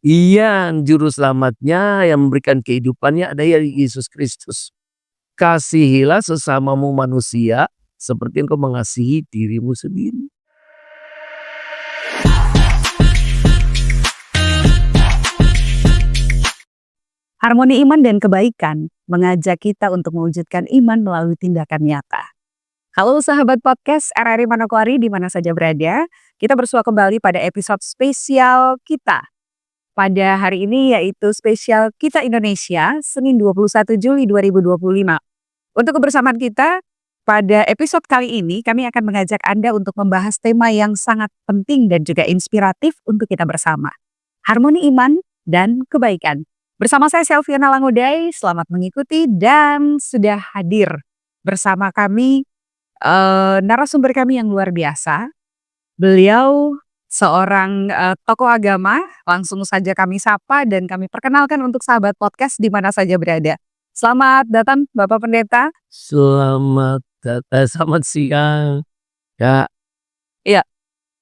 Yang juru selamatnya yang memberikan kehidupannya ada Yesus Kristus. Kasihilah sesamamu manusia seperti engkau mengasihi dirimu sendiri. Harmoni iman dan kebaikan mengajak kita untuk mewujudkan iman melalui tindakan nyata. Halo sahabat podcast RRI Manokwari di mana saja berada, kita bersua kembali pada episode spesial kita. Pada hari ini yaitu spesial Kita Indonesia, Senin 21 Juli 2025. Untuk kebersamaan kita, pada episode kali ini kami akan mengajak Anda untuk membahas tema yang sangat penting dan juga inspiratif untuk kita bersama. Harmoni iman dan kebaikan. Bersama saya Selviana Langudai, selamat mengikuti dan sudah hadir bersama kami narasumber kami yang luar biasa. Beliau seorang tokoh agama, langsung saja kami sapa dan kami perkenalkan untuk sahabat podcast di mana saja berada. Selamat datang Bapak Pendeta. Selamat siang, Kak. Iya,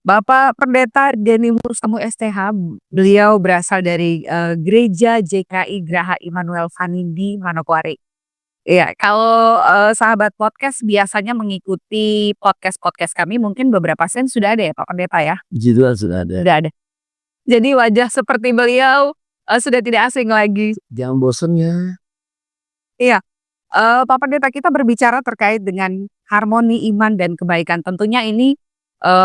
Bapak Pendeta Denny Mursamu STH, beliau berasal dari Gereja JKI Graha Immanuel Vanindi Manokwari. Iya, kalau sahabat podcast biasanya mengikuti podcast kami mungkin beberapa sen sudah ada ya Pak Pendeta ya? Judul sudah ada. Sudah ada. Jadi wajah seperti beliau sudah tidak asing lagi. Jangan bosan ya. Iya, Pak Pendeta, kita berbicara terkait dengan harmoni iman dan kebaikan. Tentunya ini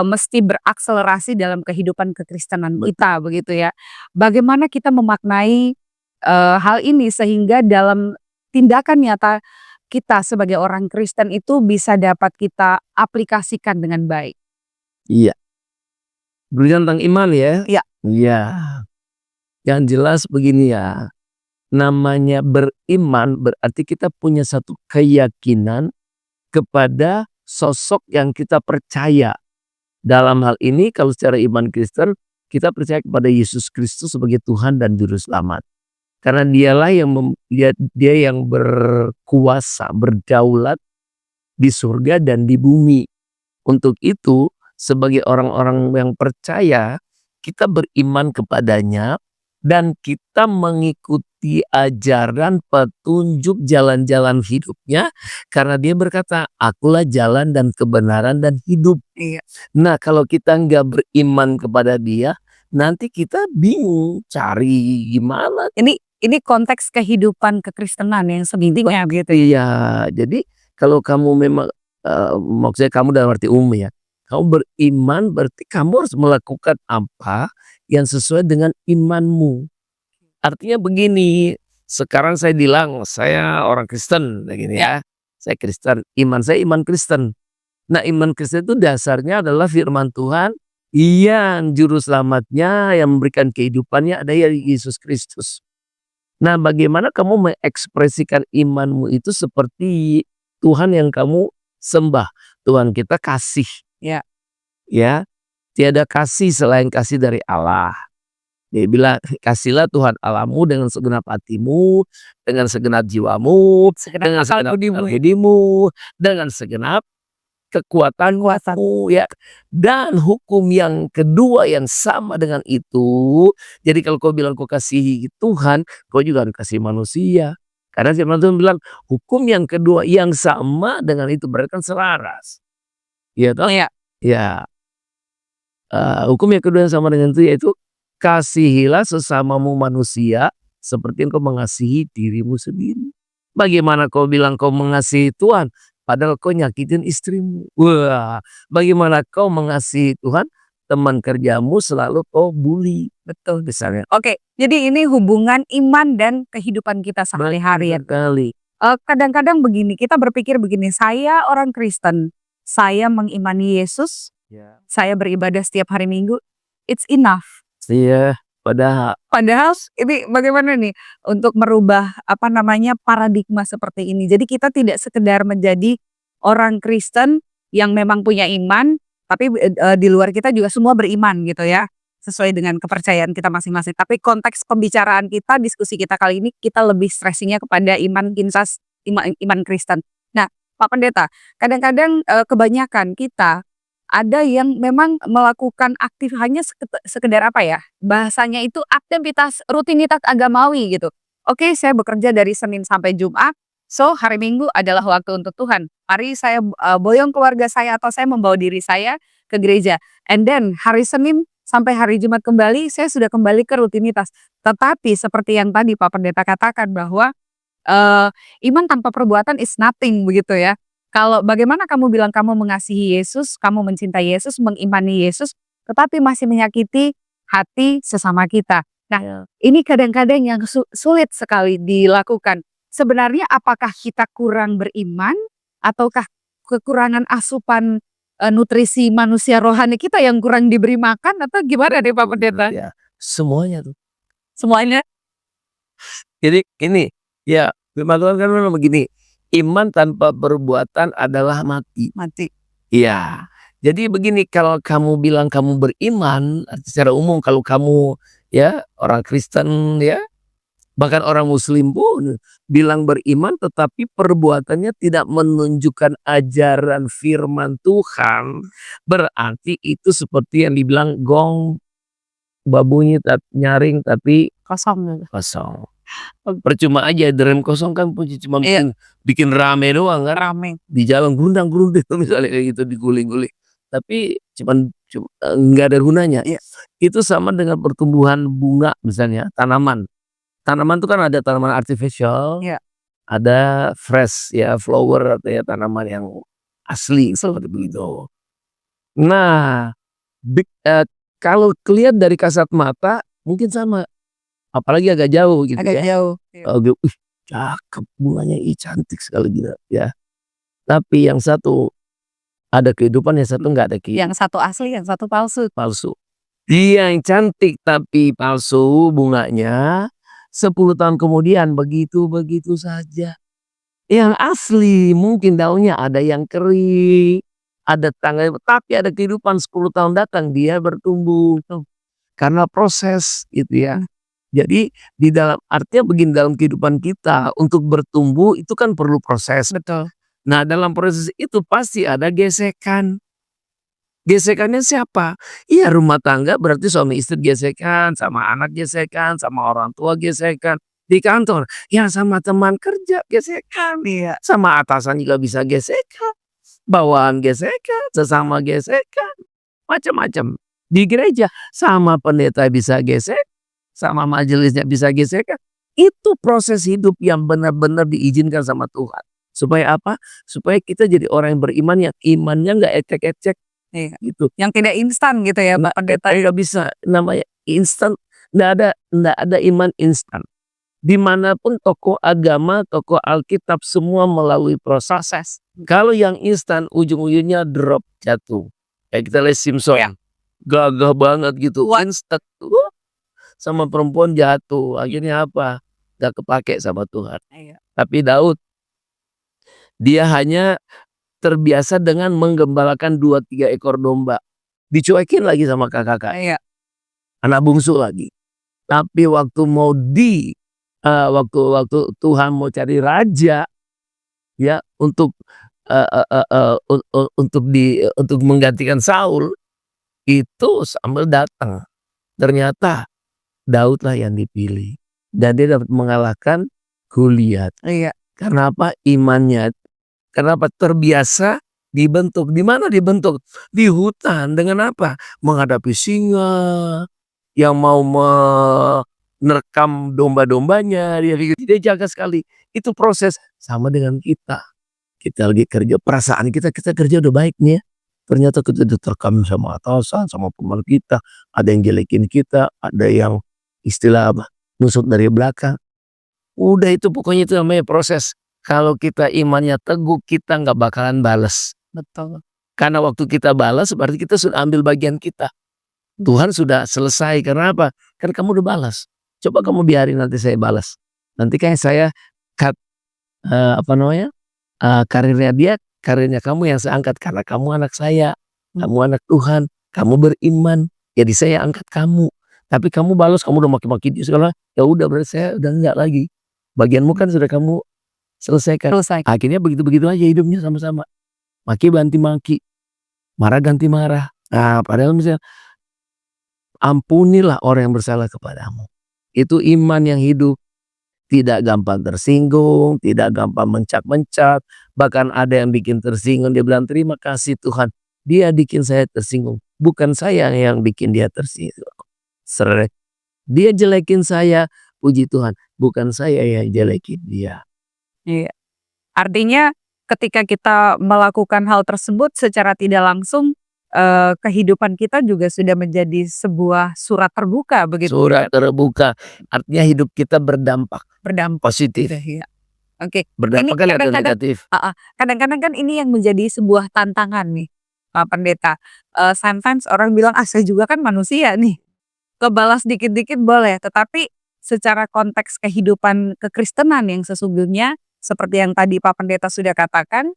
mesti berakselerasi dalam kehidupan kekristenan kita begitu ya. Bagaimana kita memaknai hal ini sehingga dalam tindakan nyata kita sebagai orang Kristen itu bisa dapat kita aplikasikan dengan baik. Iya. Berbicara tentang iman ya. Iya. Iya. Yang jelas begini ya. Namanya beriman berarti kita punya satu keyakinan kepada sosok yang kita percaya. Dalam hal ini kalau secara iman Kristen kita percaya kepada Yesus Kristus sebagai Tuhan dan Juru Selamat. Karena dialah yang dia yang berkuasa, berdaulat di surga dan di bumi. Untuk itu sebagai orang-orang yang percaya kita beriman kepadanya dan kita mengikuti ajaran petunjuk jalan-jalan hidupnya karena dia berkata akulah jalan dan kebenaran dan hidup. Iya. Nah kalau kita nggak beriman kepada dia nanti kita bingung cari gimana. Ini konteks kehidupan kekristenan yang sebenarnya gitu. Iya, jadi kalau kamu memang maksudnya kamu dalam arti umum ya, kamu beriman berarti kamu harus melakukan apa yang sesuai dengan imanmu. Artinya begini, sekarang saya bilang saya orang Kristen begini ya. Saya Kristen, iman saya iman Kristen. Nah, iman Kristen itu dasarnya adalah firman Tuhan yang juru selamatnya yang memberikan kehidupannya ada Yesus Kristus. Nah, bagaimana kamu mengekspresikan imanmu itu seperti Tuhan yang kamu sembah. Tuhan kita kasih. Ya. Ya. Tiada kasih selain kasih dari Allah. Dia bilang, kasihlah Tuhan Allahmu dengan segenap hatimu, dengan segenap jiwamu, dengan segenap budimu, dengan segenap kekuatanmu ya. Dan hukum yang kedua yang sama dengan itu. Jadi kalau kau bilang kau kasihi Tuhan, kau juga harus kasih manusia. Karena firman Tuhan bilang hukum yang kedua yang sama dengan itu berarti kan selaras. Ya toh? Iya. Ya. Hukum yang kedua yang sama dengan itu yaitu kasihilah sesamamu manusia seperti engkau mengasihi dirimu sendiri. Bagaimana kau bilang kau mengasihi Tuhan padahal kau nyakitin istrimu? Wah, bagaimana kau mengasihi Tuhan, teman kerjamu selalu kau bully? Betul misalnya. Oke, jadi ini hubungan iman dan kehidupan kita sehari-hari. Kadang-kadang begini, kita berpikir begini, saya orang Kristen, saya mengimani Yesus, saya beribadah setiap hari Minggu, it's enough. Iya, padahal ini bagaimana nih untuk merubah paradigma seperti ini. Jadi kita tidak sekedar menjadi orang Kristen yang memang punya iman, tapi di luar kita juga semua beriman gitu ya, sesuai dengan kepercayaan kita masing-masing. Tapi konteks pembicaraan kita, diskusi kita kali ini kita lebih stressingnya kepada iman Kristen. Nah, Pak Pendeta, kadang-kadang kebanyakan kita ada yang memang melakukan aktif hanya sekedar apa ya, bahasanya itu aktivitas rutinitas agamawi gitu. Oke, saya bekerja dari Senin sampai Jumat, so hari Minggu adalah waktu untuk Tuhan. Mari saya, boyong keluarga saya atau saya membawa diri saya ke gereja. And then hari Senin sampai hari Jumat kembali, saya sudah kembali ke rutinitas. Tetapi seperti yang tadi Pak Pendeta katakan bahwa, iman tanpa perbuatan is nothing begitu ya. Kalau bagaimana kamu bilang kamu mengasihi Yesus, kamu mencintai Yesus, mengimani Yesus, tetapi masih menyakiti hati sesama kita. Nah, Ya. ini kadang-kadang yang sulit sekali dilakukan. Sebenarnya apakah kita kurang beriman ataukah kekurangan asupan, nutrisi manusia rohani kita yang kurang diberi makan atau gimana nih Pak Pendeta? Ya, semuanya tuh. Semuanya Jadi ini, ya firman Tuhan kan memang begini, iman tanpa perbuatan adalah mati. mati. Iya. Jadi begini, kalau kamu bilang kamu beriman, secara umum kalau kamu ya orang Kristen ya, bahkan orang Muslim pun bilang beriman tetapi perbuatannya tidak menunjukkan ajaran firman Tuhan, berarti itu seperti yang dibilang gong babunyi nyaring tapi Kosong. kosong. Percuma aja drum kosong kan cuma Iya. bikin rame doang kan. Rame. Di jalan gerundang-gerunding misalnya kayak gitu diguling-guling. Tapi nggak ada gunanya. Iya. Itu sama dengan pertumbuhan bunga misalnya, tanaman. Tanaman itu kan ada tanaman artificial, Iya. ada fresh ya, flower atau ya tanaman yang asli seperti begitu. Nah, kalau kelihatan dari kasat mata mungkin sama. Apalagi agak jauh gitu Agak ya. jauh. Iya. Cakep bunganya, cantik sekali gitu ya. Tapi yang satu ada kehidupan, yang satu nggak ada Yang satu asli, yang satu palsu. palsu. Dia yang cantik tapi palsu bunganya, 10 tahun kemudian begitu-begitu saja. Yang asli mungkin daunnya ada yang kering, ada tangga, tapi ada kehidupan 10 tahun datang dia bertumbuh. Karena proses gitu ya. Jadi di dalam artinya begini, dalam kehidupan kita untuk bertumbuh itu kan perlu proses. Betul. Nah, dalam proses itu pasti ada gesekan. Gesekannya siapa? Iya, rumah tangga berarti suami istri gesekan, sama anak gesekan, sama orang tua gesekan. Di kantor, ya sama teman kerja gesekan. Iya. Sama atasan juga bisa gesekan. Bawahan gesekan, sesama gesekan. Macam-macam. Di gereja sama pendeta bisa gesek, sama majelisnya bisa gesekan. Itu proses hidup yang benar-benar diizinkan sama Tuhan. Supaya apa? Supaya kita jadi orang yang beriman yang imannya nggak ecek-ecek. Iya. Gitu. Yang tidak instan gitu ya Pak Pendeta. Nggak bisa namanya instan. Nggak ada iman instan. Dimanapun tokoh agama, tokoh Alkitab semua melalui proses. Kalau yang instan ujung-ujungnya drop, jatuh. Kayak kita lihat Simpson. Ya. Gagah banget gitu. Kuat. Instan. Sama perempuan jatuh. Akhirnya apa? Gak kepake sama Tuhan. Iya. Tapi Daud, dia hanya terbiasa dengan menggembalakan 2-3 ekor domba. Dicuekin lagi sama kakak. Iya. Anak bungsu lagi. Tapi waktu mau waktu Tuhan mau cari raja ya untuk untuk menggantikan Saul, itu Samuel datang. Ternyata Daud lah yang dipilih dan dia dapat mengalahkan Goliat. Iya. Karena apa? Imannya. Kenapa? Terbiasa dibentuk. Di mana dibentuk? Di hutan. Dengan apa? Menghadapi singa yang mau menerkam domba-dombanya. Dia jaga sekali. Itu proses sama dengan kita. Kita lagi kerja, perasaan kita kerja udah baik nih ya. Ternyata kita diterkam sama atasan, sama teman kita. Ada yang jelekin kita, ada yang istilah apa? Nusuk dari belakang. Udah itu pokoknya itu namanya proses. Kalau kita imannya teguh, kita nggak bakalan balas. Betul. Karena waktu kita balas berarti kita sudah ambil bagian kita. Tuhan sudah selesai. Karena apa? Kan kamu udah balas. Coba kamu biarin nanti saya balas. Nanti kayak saya cut karirnya dia, karirnya kamu yang saya angkat karena kamu anak saya, kamu anak Tuhan, kamu beriman. Jadi saya angkat kamu. Tapi kamu balas, kamu udah maki-maki dia segala, ya udah berarti saya udah enggak lagi. Bagianmu kan sudah kamu selesaikan. Selesai. Akhirnya begitu-begitu aja hidupnya sama-sama. Maki banti maki. marah ganti marah. Nah, padahal misalnya, ampunilah orang yang bersalah kepadamu. Itu iman yang hidup, tidak gampang tersinggung, tidak gampang mencap-mencap, bahkan ada yang bikin tersinggung dia bilang, "Terima kasih Tuhan, dia bikin saya tersinggung, bukan saya yang bikin dia tersinggung." Srek, dia jelekin saya, puji Tuhan, bukan saya yang jelekin dia. Iya. Artinya ketika kita melakukan hal tersebut secara tidak langsung, kehidupan kita juga sudah menjadi sebuah surat terbuka begitu Surat ya, terbuka, artinya hidup kita berdampak berdampak positif, gitu ya. Oke, ini berdampak kan ada kadang-kadang negatif. heeh, kadang-kadang kan ini yang menjadi sebuah tantangan nih, Pak Pendeta. Sometimes orang bilang, "Ah, saya juga kan manusia nih." Kebalas dikit-dikit boleh, tetapi secara konteks kehidupan kekristenan yang sesungguhnya, seperti yang tadi Pak Pendeta sudah katakan,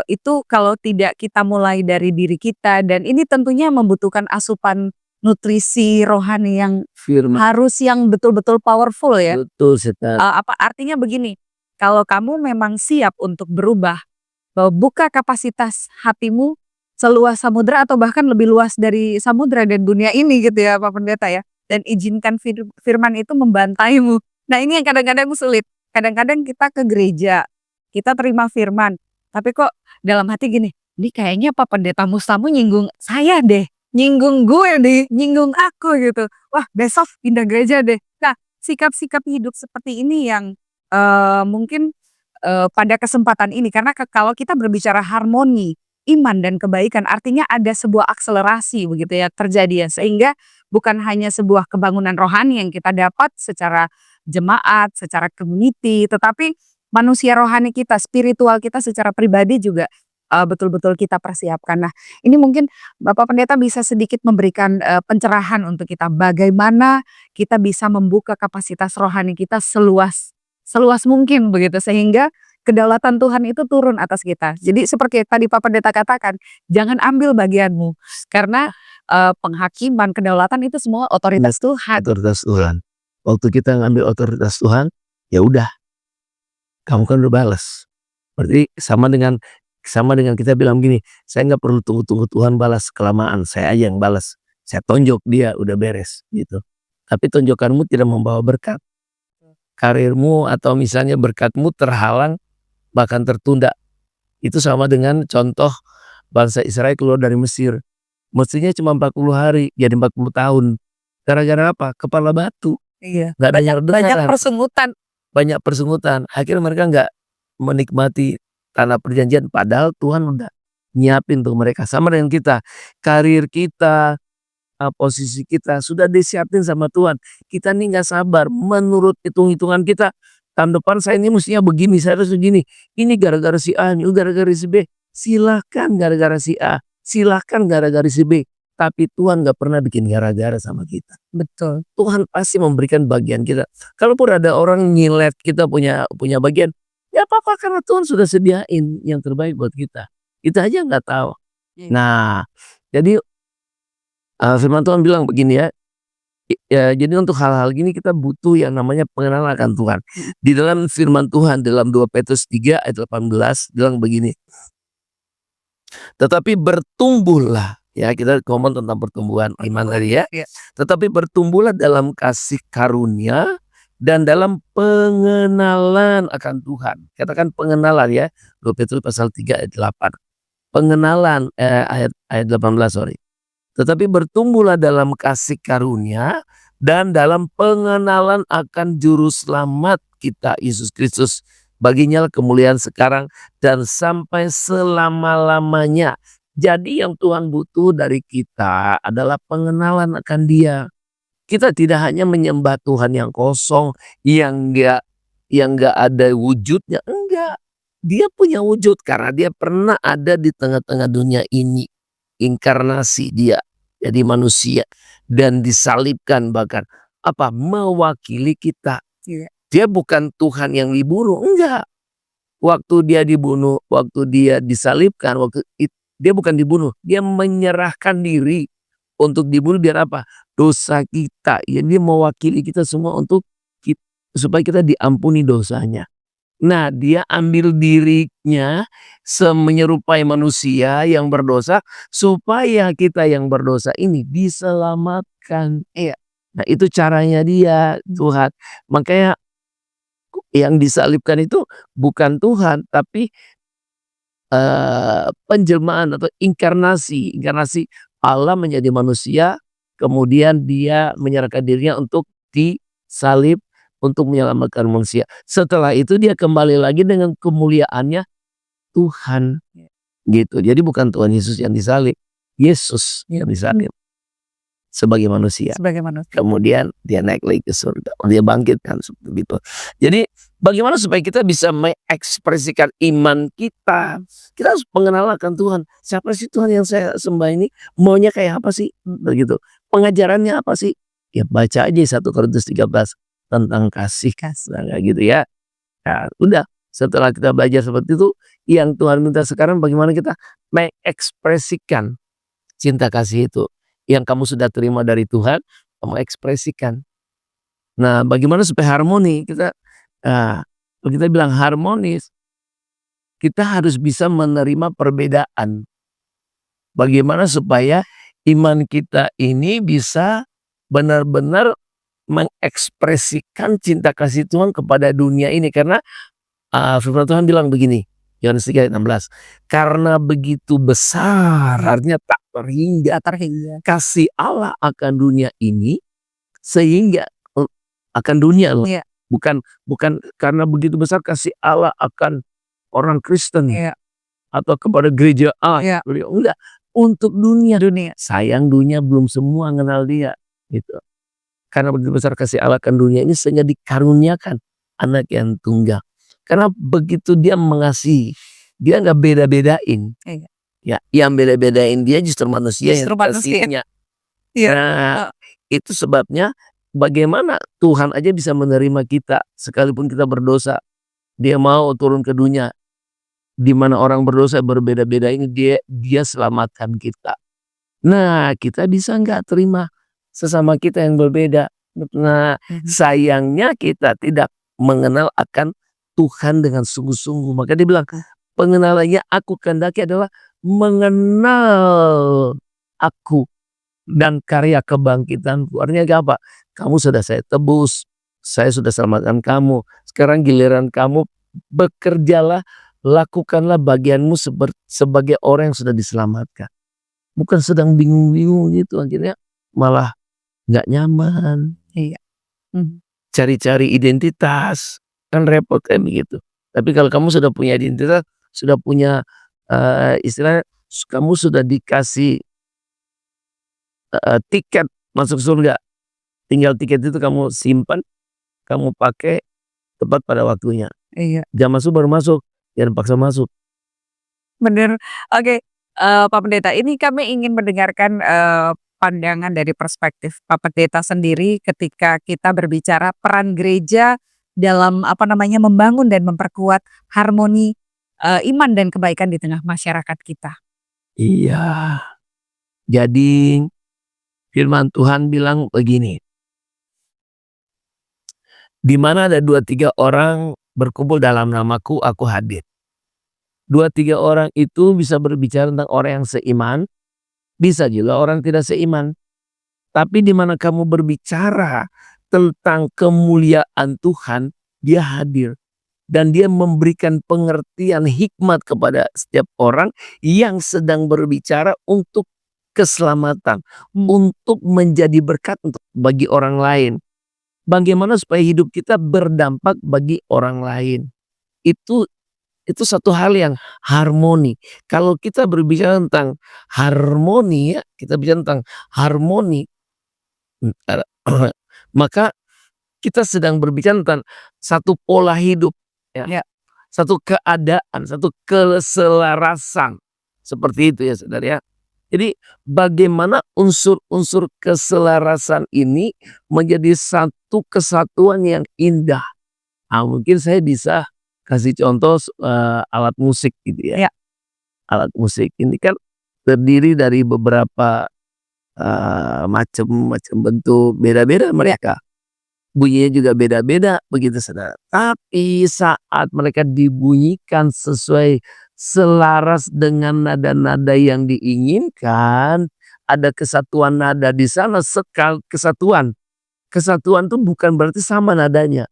itu kalau tidak kita mulai dari diri kita dan ini tentunya membutuhkan asupan nutrisi rohani yang Firman, harus yang betul-betul powerful ya. betul sekali. Apa artinya begini, kalau kamu memang siap untuk berubah, buka kapasitas hatimu seluas samudra atau bahkan lebih luas dari samudra dan dunia ini gitu ya Pak Pendeta ya. Dan izinkan firman itu membantaimu. Nah ini yang kadang-kadang sulit. Kadang-kadang kita ke gereja, kita terima firman. Tapi kok dalam hati gini, ini kayaknya Pak Pendeta Mustamu nyinggung saya deh. Nyinggung gue deh, nyinggung aku gitu. Wah besok pindah gereja deh. Nah sikap-sikap hidup seperti ini yang mungkin pada kesempatan ini karena kalau kita berbicara harmoni, iman dan kebaikan artinya ada sebuah akselerasi begitu ya terjadi ya sehingga bukan hanya sebuah kebangunan rohani yang kita dapat secara jemaat, secara community, tetapi manusia rohani kita, spiritual kita secara pribadi juga betul-betul kita persiapkan. Nah, ini mungkin Bapak Pendeta bisa sedikit memberikan pencerahan untuk kita bagaimana kita bisa membuka kapasitas rohani kita seluas seluas mungkin begitu sehingga kedaulatan Tuhan itu turun atas kita. Jadi seperti yang tadi Pak Pendeta katakan, jangan ambil bagianmu karena, penghakiman, kedaulatan itu semua otoritas Tuhan. Otoritas Tuhan. Waktu kita ngambil otoritas Tuhan, ya udah, kamu kan udah balas. Berarti sama dengan kita bilang gini, saya nggak perlu tunggu-tunggu Tuhan balas kelamaan, saya aja yang balas. Saya tonjok dia, udah beres gitu. Tapi tonjokanmu tidak membawa berkat. Karirmu atau misalnya berkatmu terhalang bahkan tertunda. Itu sama dengan contoh bangsa Israel keluar dari Mesir. Mestinya cuma 40 hari jadi 40 tahun. Gara-gara apa? Kepala batu, Iya, nggak banyak dengar banyak dengaran, persungutan. banyak persungutan. Akhirnya mereka nggak menikmati tanah perjanjian padahal Tuhan udah nyiapin untuk mereka. Sama dengan kita, karir kita, posisi kita sudah disiapin sama Tuhan. Kita nih nggak sabar menurut hitung-hitungan kita, tahun depan saya ini mestinya begini, saya harus begini. Ini gara-gara si A, ini gara-gara si B. Silahkan gara-gara si A, silahkan gara-gara si B. Tapi Tuhan nggak pernah bikin gara-gara sama kita. Betul. Tuhan pasti memberikan bagian kita. Kalaupun ada orang nyilet kita punya punya bagian, ya apa-apa karena Tuhan sudah sediain yang terbaik buat kita. Kita aja nggak tahu. Iya. Nah, jadi firman Tuhan bilang begini ya, ya jadi untuk hal-hal gini kita butuh yang namanya pengenalan akan Tuhan. Di dalam firman Tuhan dalam 2 Petrus 3 ayat 18 bilang begini, "Tetapi bertumbuhlah," ya kita ngomong tentang pertumbuhan iman tadi ya. Iya. "Tetapi bertumbuhlah dalam kasih karunia dan dalam pengenalan akan Tuhan." Katakan pengenalan ya, 2 Petrus pasal 3 ayat 8. Pengenalan, ayat ayat 18 sorry. "Tetapi bertumbuhlah dalam kasih karunia dan dalam pengenalan akan juru selamat kita Yesus Kristus. Baginya kemuliaan sekarang dan sampai selama-lamanya." Jadi yang Tuhan butuh dari kita adalah pengenalan akan Dia. Kita tidak hanya menyembah Tuhan yang kosong, yang enggak ada wujudnya, enggak. Dia punya wujud karena Dia pernah ada di tengah-tengah dunia ini. Inkarnasi Dia jadi manusia dan disalibkan bahkan apa mewakili kita. Iya. Dia bukan Tuhan yang dibunuh, enggak. Waktu dia dibunuh, waktu dia disalibkan, dia bukan dibunuh, dia menyerahkan diri untuk dibunuh biar apa? Dosa kita. Ya dia mewakili kita semua untuk supaya kita diampuni dosanya. Nah, dia ambil dirinya menyerupai manusia yang berdosa supaya kita yang berdosa ini diselamatkan. Iya. Nah, itu caranya dia, Tuhan. Makanya yang disalibkan itu bukan Tuhan, tapi penjelmaan atau inkarnasi Allah menjadi manusia, kemudian dia menyerahkan dirinya untuk disalib untuk menyelamatkan manusia. Setelah itu dia kembali lagi dengan kemuliaannya Tuhan, gitu. Jadi bukan Tuhan Yesus yang disalib, Yesus yang disalib sebagai manusia. Sebagai manusia. Kemudian dia naik lagi ke surga, dia bangkit kan seperti itu. Jadi bagaimana supaya kita bisa mengekspresikan iman kita? Kita harus mengenal akan Tuhan. Siapa sih Tuhan yang saya sembah ini? Maunya kayak apa sih? Begitu. Pengajarannya apa sih? Ya baca aja 1 Korintus 13 tentang kasih. Nah, kayak gitu ya. Nah, udah setelah kita belajar seperti itu, yang Tuhan minta sekarang bagaimana kita mengekspresikan cinta kasih itu. Yang kamu sudah terima dari Tuhan, kamu ekspresikan. Nah, bagaimana supaya harmoni? Kalau kita bilang harmonis, kita harus bisa menerima perbedaan. Bagaimana supaya iman kita ini bisa benar-benar mengekspresikan cinta kasih Tuhan kepada dunia ini. Karena firman Tuhan bilang begini, Yohanes 3 ayat 16, karena begitu besar, artinya tak terhingga kasih Allah akan dunia ini, sehingga akan dunia loh. Iya. Bukan karena begitu besar kasih Allah akan orang Kristen Iya. atau kepada gereja Iya. enggak, untuk dunia. Dunia. Sayang dunia belum semua kenal dia, gitu. Karena begitu besar kasih Allah akan dunia ini sehingga dikaruniakan anak yang tunggal. Karena begitu dia mengasihi, dia nggak beda-bedain. Iya. Ya, yang beda-bedain dia justru manusia yang Justru manusia. kasihnya. Iya. Nah, itu sebabnya bagaimana Tuhan aja bisa menerima kita sekalipun kita berdosa. Dia mau turun ke dunia di mana orang berdosa berbeda-beda ini, dia selamatkan kita. Nah, kita bisa nggak terima sesama kita yang berbeda? Nah, sayangnya kita tidak mengenal akan Tuhan dengan sungguh-sungguh. Maka dia bilang, pengenalannya aku kehendaki adalah mengenal aku dan karya kebangkitanku. Artinya apa? Kamu sudah saya tebus, saya sudah selamatkan kamu. Sekarang giliran kamu, bekerjalah, lakukanlah bagianmu sebagai orang yang sudah diselamatkan. Bukan sedang bingung-bingung gitu, akhirnya malah nggak nyaman. Iya. Cari-cari identitas, kan repot kayak begitu. Tapi kalau kamu sudah punya identitas, sudah punya istilahnya kamu sudah dikasih tiket masuk surga. Tinggal tiket itu kamu simpan, kamu pakai tepat pada waktunya. Iya. Jam masuk baru masuk, jangan paksa masuk. Bener. Oke, Pak Pendeta, ini kami ingin mendengarkan pandangan dari perspektif Pak Pendeta sendiri ketika kita berbicara peran gereja dalam membangun dan memperkuat harmoni iman dan kebaikan di tengah masyarakat kita. Iya. Jadi firman Tuhan bilang begini. Di mana ada 2-3 orang berkumpul dalam namaku, aku hadir. 2-3 orang itu bisa berbicara tentang orang yang seiman, bisa juga orang tidak seiman. Tapi di mana kamu berbicara tentang kemuliaan Tuhan, dia hadir. Dan dia memberikan pengertian hikmat kepada setiap orang yang sedang berbicara untuk keselamatan, untuk menjadi berkat untuk bagi orang lain. Bagaimana supaya hidup kita berdampak bagi orang lain. Itu satu hal yang harmoni. Kalau kita berbicara tentang harmoni ya, kita bicara tentang harmoni, maka kita sedang berbicara tentang satu pola hidup ya. Satu keadaan, satu keselarasan. Seperti itu ya saudara ya. Jadi bagaimana unsur-unsur keselarasan ini menjadi satu kesatuan yang indah. Mungkin saya bisa kasih contoh alat musik gitu ya. Alat musik ini kan terdiri dari beberapa macam bentuk, beda-beda mereka. bunyinya juga beda-beda begitu Saudara. Tapi saat mereka dibunyikan sesuai selaras dengan nada-nada yang diinginkan, ada kesatuan nada di sana kesatuan. Kesatuan tuh bukan berarti sama nadanya,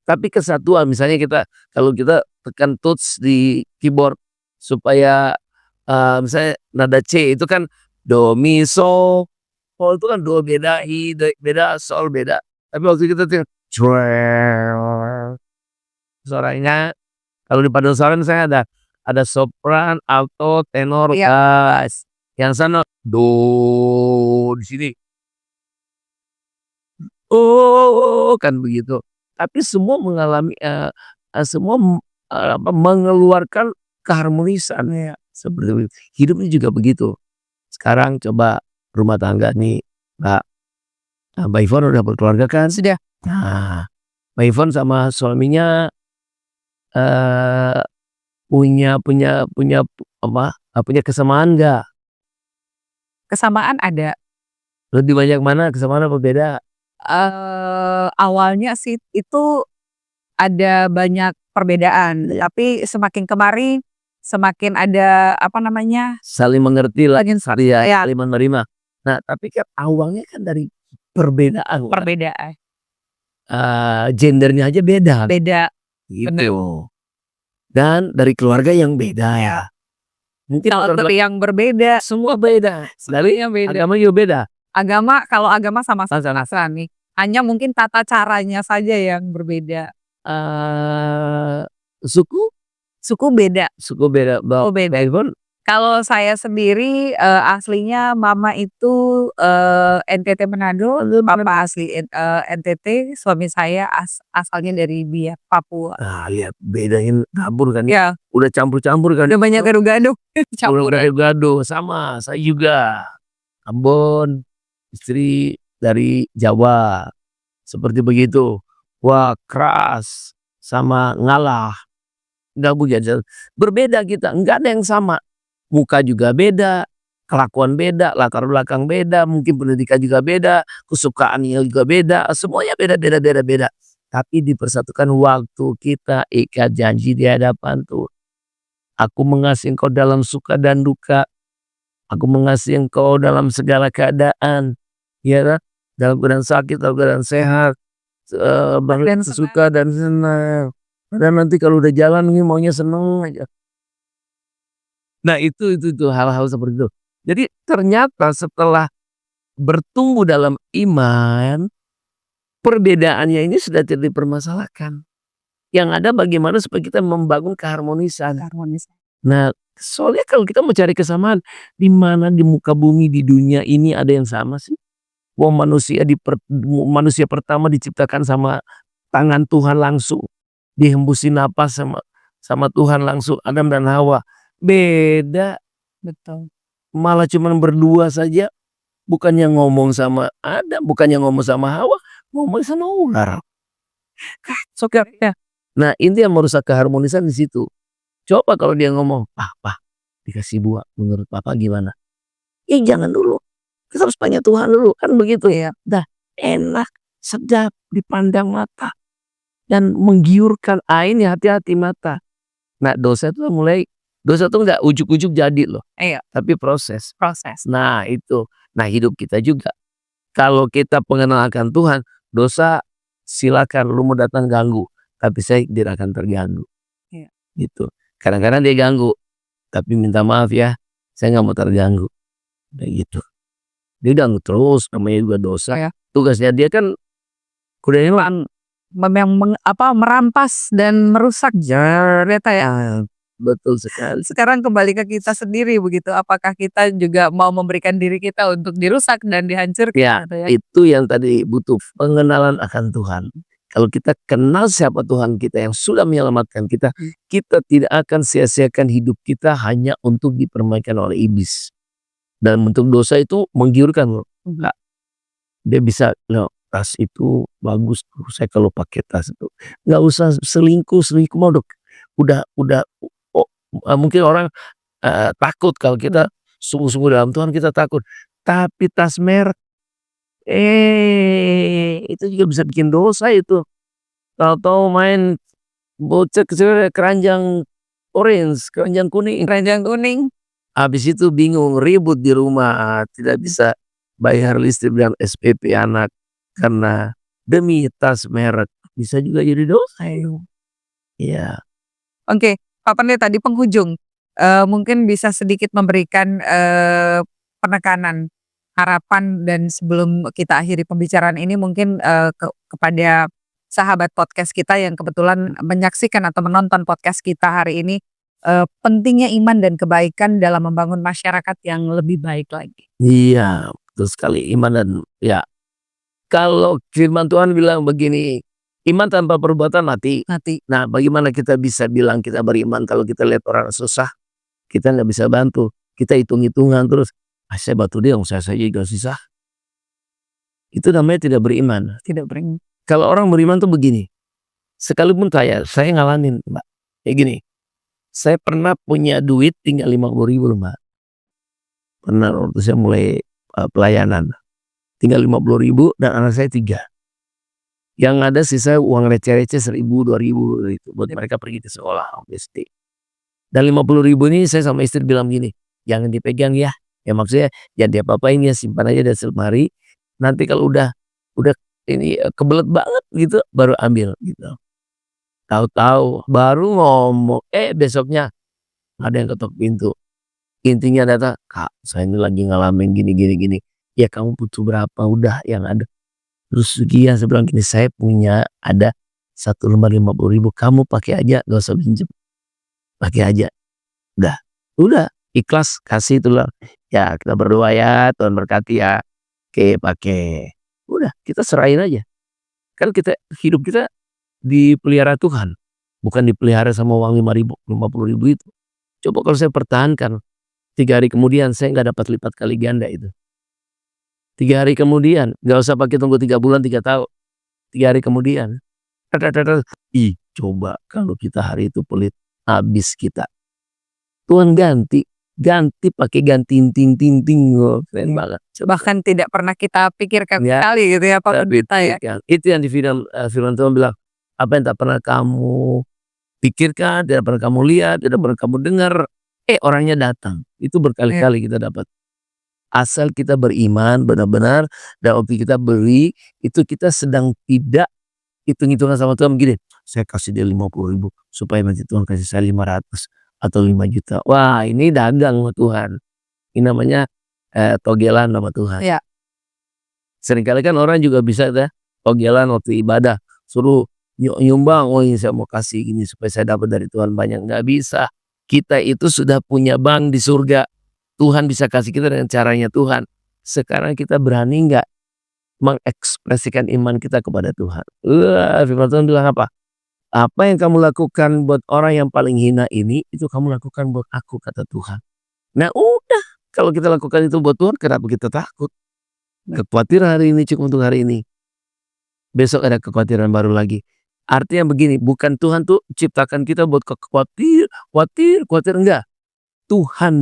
tapi kesatuan. Misalnya kalau kita tekan touch di keyboard supaya, misalnya nada C itu kan do, mi, so. Oh itu kan do beda, beda, sol beda. Tapi waktu kita tuh suaranya kalau di paduan suara misalnya ada sopran, alto, tenor, Iya. bass. Yang sana do, di sini oh, kan begitu. Tapi semua mengalami, semua mengeluarkan keharmonisan ya, seperti itu. Hidup ini juga begitu. Sekarang coba rumah tangga nih, Mbak. Mbak Ivon udah berkeluarga kan? Sudah. Nah, Mbak Ivon sama suaminya, eee, punya punya punya apa, punya kesamaan nggak? Kesamaan ada. Lebih banyak mana kesamaan apa beda? Awalnya sih itu ada banyak perbedaan, tapi semakin kemari semakin ada, apa namanya, Saling mengerti lah, saling ya, saling menerima. Nah, tapi kan awalnya kan dari perbedaan kan, perbedaan. gendernya aja beda, Beda, gitu. bener. Dan dari keluarga yang beda ya. Mungkin Karakter yang berbeda, semua beda, dari semuanya beda. agama juga beda. Kalau agama sama-sama Nasrani, hanya mungkin tata caranya saja yang berbeda. Suku Suku beda. suku beda, Oh, beda. Mbak Ivon Kalau saya sendiri, aslinya mama itu, NTT Manado, papa asli NTT, suami saya asalnya dari Biak, Papua. lihat bedain campur kan, Ya, udah campur-campur kan. udah banyak gado-gado Udah campuran. gado-gado, sama saya juga. Ambon, istri dari Jawa, seperti begitu. Wah keras, sama ngalah, nggak begitu. Berbeda kita, nggak ada yang sama. Muka juga beda, kelakuan beda, latar belakang beda, mungkin pendidikan juga beda, kesukaannya juga beda, semuanya beda-beda beda-beda. Tapi dipersatukan waktu kita ikat janji di hadapan Tuhan. Aku mengasihi engkau dalam suka dan duka. Aku mengasihi engkau dalam segala keadaan. Ya kan? Dalam keadaan sakit, dalam keadaan sehat. Dan Suka dan senang. Dan nanti kalau udah jalan nih maunya seneng aja. Nah itu hal-hal seperti itu. Jadi ternyata setelah bertumbuh dalam iman, perbedaannya ini sudah tidak dipermasalahkan. Yang ada bagaimana supaya kita membangun keharmonisan. harmonis. Nah, soalnya kalau kita mau cari kesamaan, di mana di muka bumi di dunia ini ada yang sama sih? Wah manusia pertama diciptakan sama tangan Tuhan langsung, dihembusin napas sama Tuhan langsung, Adam dan Hawa. Beda, Betul. malah cuman berdua saja, bukannya ngomong sama Adam, bukannya ngomong sama Hawa, ngomong sama ular. Ya. Nah, ini yang merusak keharmonisan di situ. Coba kalau dia ngomong, "Papa, dikasih buah, menurut papa gimana?" Jangan dulu, kita harus tanya Tuhan dulu, kan begitu ya. Dah enak, sedap dipandang mata, dan menggiurkan ya hati-hati mata. Nah, dosa itu nggak ujuk-ujuk jadi loh, Iya, tapi proses. proses. Nah itu, nah hidup kita juga. Kalau kita pengenal akan Tuhan, dosa silakan lu mau datang ganggu, tapi saya tidak akan terganggu. Iya. Gitu. Kadang-kadang dia ganggu, tapi minta maaf ya, saya nggak mau terganggu. Kayak gitu. Dia ganggu terus, namanya juga dosa. Ya. Tugasnya dia kan kuda hilang. Merampas dan merusak ternyata ya. Betul sekali. Sekarang kembali ke kita sendiri begitu, apakah kita juga mau memberikan diri kita untuk dirusak dan dihancurkan Ya, gitu ya? itu yang tadi butuh pengenalan akan Tuhan. Kalau kita kenal siapa Tuhan kita yang sudah menyelamatkan kita, kita tidak akan sia-siakan hidup kita hanya untuk dipermainkan oleh iblis. Dan bentuk dosa itu menggiurkan loh. Kak. Dia bisa, "Loh, tas itu bagus tuh, saya kalau pakai tas itu nggak usah selingkuh mah udah mungkin orang, takut kalau kita sungguh-sungguh dalam Tuhan kita takut. Tapi tas merek Itu juga bisa bikin dosa itu. Tahu-tahu main bocah kecil keranjang orange, keranjang kuning. Keranjang kuning. Habis itu bingung, ribut di rumah, tidak bisa bayar listrik dan SPP anak karena demi tas merek. Bisa juga jadi dosa itu. Iya. Oke, Pak Pendeta di penghujung, mungkin bisa sedikit memberikan, penekanan, harapan dan sebelum kita akhiri pembicaraan ini mungkin, kepada sahabat podcast kita yang kebetulan menyaksikan atau menonton podcast kita hari ini, pentingnya iman dan kebaikan dalam membangun masyarakat yang lebih baik lagi. Iya, betul sekali iman dan ya, kalau firman Tuhan bilang begini, iman tanpa perbuatan mati. Mati. Nah, bagaimana kita bisa bilang kita beriman kalau kita lihat orang susah, kita nggak bisa bantu, kita hitung-hitungan terus, saya bantu dia, saya saja juga susah. Itu namanya tidak beriman. Tidak beriman. Kalau orang beriman tuh begini, sekalipun kaya, saya ngalamin Mbak, kayak gini, saya pernah punya duit tinggal 50.000 loh Mbak. Pernah waktu saya mulai pelayanan, tinggal 50.000 dan anak saya 3. Yang ada sisa uang receh-receh 1.000, 2.000 itu buat mereka pergi ke sekolah SD. Dan 50.000 ini saya sama istri bilang gini, jangan dipegang ya. Ya maksudnya jangan diapa-apain ya, simpan aja di lemari. Nanti kalau udah ini kebelet banget gitu baru ambil gitu. Tahu-tahu baru ngomong, besoknya ada yang ketok pintu. Intinya data, "Kak, saya ini lagi ngalamin gini. Ya kamu butuh berapa? Udah yang ada." Terus sekian, saya bilang gini, "Saya punya ada 1 lembar 50.000, kamu pakai aja, gak usah pinjam. Pakai aja." Udah ikhlas kasih itu lah. Ya kita berdoa ya, Tuhan berkati ya. Oke, pakai. Udah kita serahin aja. Kan hidup kita dipelihara Tuhan, bukan dipelihara sama uang 5.000, 50.000 itu. Coba kalau saya pertahankan, 3 hari kemudian saya nggak dapat lipat kali ganda itu. 3 hari kemudian, nggak usah pakai tunggu 3 bulan, 3 tahun. 3 hari kemudian, coba kalau kita hari itu pelit, habis kita. Tuhan ganti pakai gantiin ting, keren banget. Bahkan tidak pernah kita pikirkan Ya, sekali gitu ya Pak Pendeta ya. itu yang di firman Tuhan bilang, apa yang tak pernah kamu pikirkan, tidak pernah kamu lihat, tidak pernah kamu dengar, orangnya datang. Itu berkali-kali kita dapat. Asal kita beriman benar-benar, dan waktu kita beri, itu kita sedang tidak hitung-hitungan sama Tuhan begini, saya kasih dia 50.000 supaya nanti Tuhan kasih saya 500 atau 5 juta. Wah, ini dagang sama Tuhan. Ini namanya togelan sama Tuhan. Iya. Seringkali kan orang juga bisa togelan waktu ibadah, suruh nyumbang, oh ini saya mau kasih ini supaya saya dapat dari Tuhan banyak. Nggak bisa. Kita itu sudah punya bank di surga. Tuhan bisa kasih kita dengan caranya Tuhan. Sekarang kita berani nggak mengekspresikan iman kita kepada Tuhan? Firman Tuhan bilang apa? Apa yang kamu lakukan buat orang yang paling hina ini, itu kamu lakukan buat aku, kata Tuhan. Nah udah, kalau kita lakukan itu buat Tuhan, kenapa kita takut? Kekhawatiran hari ini cukup untuk hari ini. Besok ada kekhawatiran baru lagi. Artinya begini, bukan Tuhan tuh ciptakan kita buat khawatir, enggak. Tuhan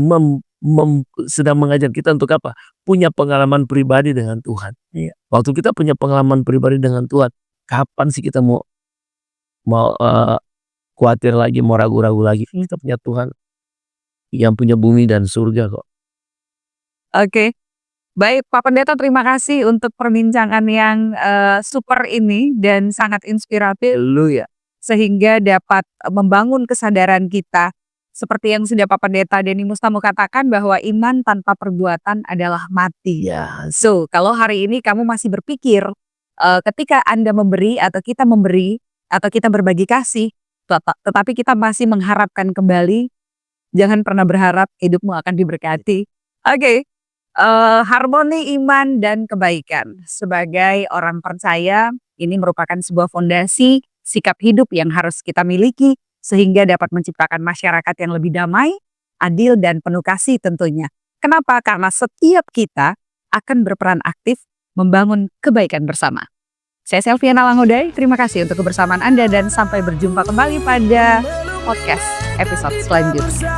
sedang mengajar kita untuk apa? Punya pengalaman pribadi dengan Tuhan. Waktu kita punya pengalaman pribadi dengan Tuhan, kapan sih kita mau khawatir lagi, mau ragu-ragu lagi? Kita punya Tuhan yang punya bumi dan surga kok. Oke. Baik Pak Pendeta, terima kasih untuk perbincangan yang super ini dan sangat inspiratif. Haleluya. Sehingga dapat membangun kesadaran kita. Seperti yang sudah Pak Pendeta Denny Mustamu katakan bahwa iman tanpa perbuatan adalah mati. So, kalau hari ini kamu masih berpikir ketika Anda memberi atau kita memberi atau kita berbagi kasih, tetapi kita masih mengharapkan kembali, jangan pernah berharap hidupmu akan diberkati. Oke. Harmoni iman dan kebaikan. Sebagai orang percaya, ini merupakan sebuah fondasi sikap hidup yang harus kita miliki sehingga dapat menciptakan masyarakat yang lebih damai, adil dan penuh kasih tentunya. Kenapa? Karena setiap kita akan berperan aktif membangun kebaikan bersama. Saya Selviana Langudai, terima kasih untuk kebersamaan Anda dan sampai berjumpa kembali pada podcast episode selanjutnya.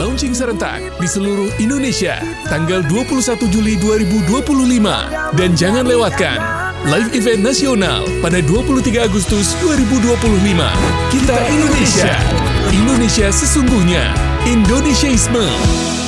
launching serentak di seluruh Indonesia tanggal 21 Juli 2025. Dan jangan lewatkan live event nasional pada 23 Agustus 2025. Kita Indonesia. Indonesia sesungguhnya. Indonesiaisme.